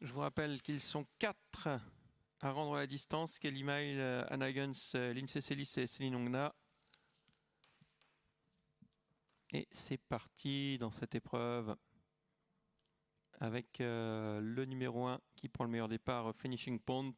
Je vous rappelle qu'ils sont 4 à rendre la distance. Kelly Mail, Anna Huggins, Lindsay Sellis et Céline Ongna. Et c'est parti dans cette épreuve avec le numéro 1 qui prend le meilleur départ, Finishing Point.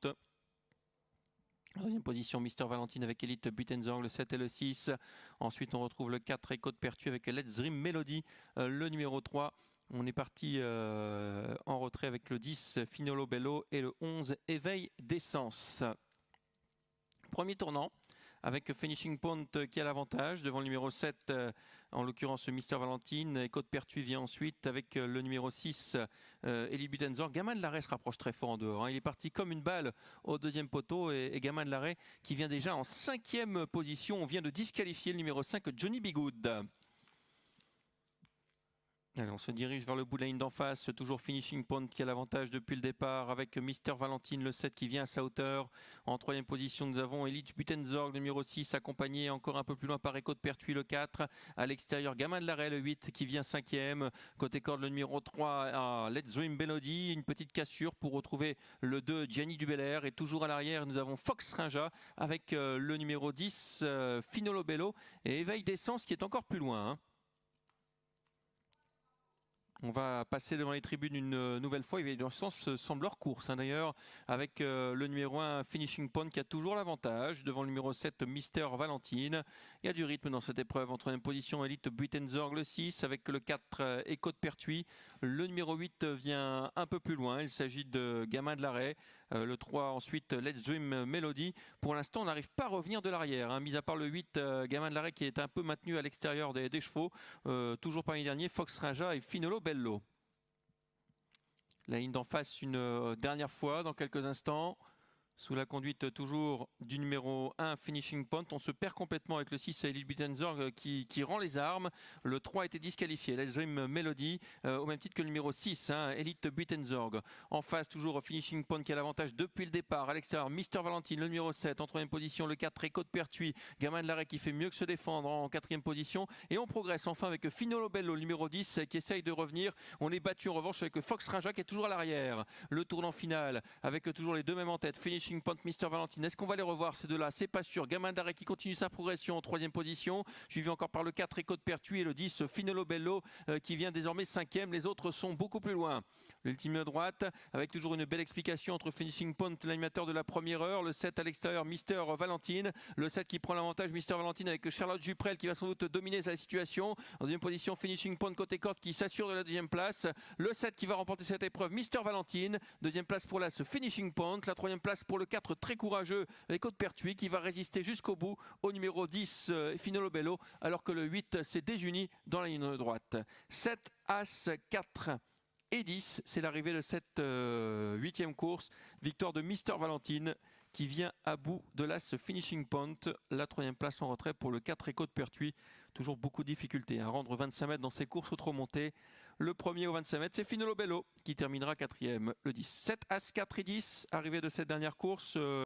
Deuxième position, Mister Valentine avec Elite Buitenzorg, le 7 et le 6. Ensuite, on retrouve le 4, Echo de Pertu avec Let's Dream Melody, le numéro 3. On est parti en retrait avec le 10, Finolo Bello, et le 11, Éveil d'essence. Premier tournant avec Finishing Point qui a l'avantage devant le numéro 7, en l'occurrence Mister Valentine. Echo de Pertu vient ensuite avec le numéro 6, Elite Buitenzorg. Gamin de l'Arrêt se rapproche très fort en dehors. Il est parti comme une balle au deuxième poteau et Gamin de l'Arrêt qui vient déjà en 5e position. On vient de disqualifier le numéro 5, Johnny Bigood. Allez, on se dirige vers le bout de la ligne d'en face, toujours Finishing Point qui a l'avantage depuis le départ avec Mister Valentine, le 7 qui vient à sa hauteur. En 3e position, nous avons Elite Buitenzorg, le numéro 6, accompagné encore un peu plus loin par Echo de Pertuis, le 4. À l'extérieur, Gamin de l'Arrêt, le 8 qui vient 5e. Côté corde, le numéro 3, Let's Dream Melody, une petite cassure pour retrouver le 2, Gianni Dubelair. Et toujours à l'arrière, nous avons Fox Rinja avec le numéro 10, Finolo Bello, et Éveil d'essence qui est encore plus loin. On va passer devant les tribunes une nouvelle fois. Éveil d'essence semble leur course d'ailleurs, avec le numéro 1 Finishing Point qui a toujours l'avantage devant le numéro 7 Mister Valentine. Il y a du rythme dans cette épreuve. En 3e position, Elite Buitenzorg, le 6 avec le 4 Echo de Pertuis. Le numéro 8 vient un peu plus loin. Il s'agit de Gamin de l'Arrêt. Le 3 ensuite Let's Dream Melody. Pour l'instant, on n'arrive pas à revenir de l'arrière. Mis à part le 8 Gamin de l'Arrêt qui est un peu maintenu à l'extérieur des chevaux. Toujours parmi les derniers, Fox Rinja et Finolo Bello. La ligne d'en face une dernière fois dans quelques instants. Sous la conduite toujours du numéro 1 Finishing Point. On se perd complètement avec le 6 Elite Buitenzorg qui rend les armes. Le 3 a été disqualifié. Let's Dream Melody au même titre que le numéro 6 Elite Buitenzorg. En face toujours Finishing Point qui a l'avantage depuis le départ. À l'extérieur Mister Valentine le numéro 7 en 3e position. Le 4 Echo de Pertuis. Gamin de l'Arrêt qui fait mieux que se défendre en 4e position. Et on progresse enfin avec Finolo Bello le numéro 10 qui essaye de revenir. On est battu en revanche avec Fox Rinja qui est toujours à l'arrière. Le tournant final avec toujours les deux mêmes en tête. Finishing Point, Mister Valentine. Est-ce qu'on va les revoir ces deux-là? C'est pas sûr. Gamin d'Arrêt qui continue sa progression en 3e position, suivi encore par le 4 Echo de Pertuis et le 10 Finolo Bello qui vient désormais 5e. Les autres sont beaucoup plus loin. L'ultime droite avec toujours une belle explication entre Finishing Point, l'animateur de la première heure, le 7 à l'extérieur Mister Valentine, le 7 qui prend l'avantage Mister Valentine avec Charlotte Juprel qui va sans doute dominer la situation. En 2e position Finishing Point côté corde qui s'assure de la 2e place. Le 7 qui va remporter cette épreuve, Mister Valentine. 2e place pour l'As Finishing Point. La 3e place pour le 4 très courageux Echo de Pertuis qui va résister jusqu'au bout au numéro 10 Finolo Bello, alors que le 8 s'est désuni dans la ligne droite. 7, As, 4 et 10, c'est l'arrivée de cette 8e course. Victoire de Mister Valentine qui vient à bout de l'As Finishing Point. La 3e place en retrait pour le 4 Echo de Pertuis. Toujours beaucoup de difficultés à rendre 25 mètres dans ces courses trop montées. Le premier au 25 mètres, c'est Finolo Bello qui terminera 4e. Le 10. 7, As, 4 et 10, arrivée de cette dernière course.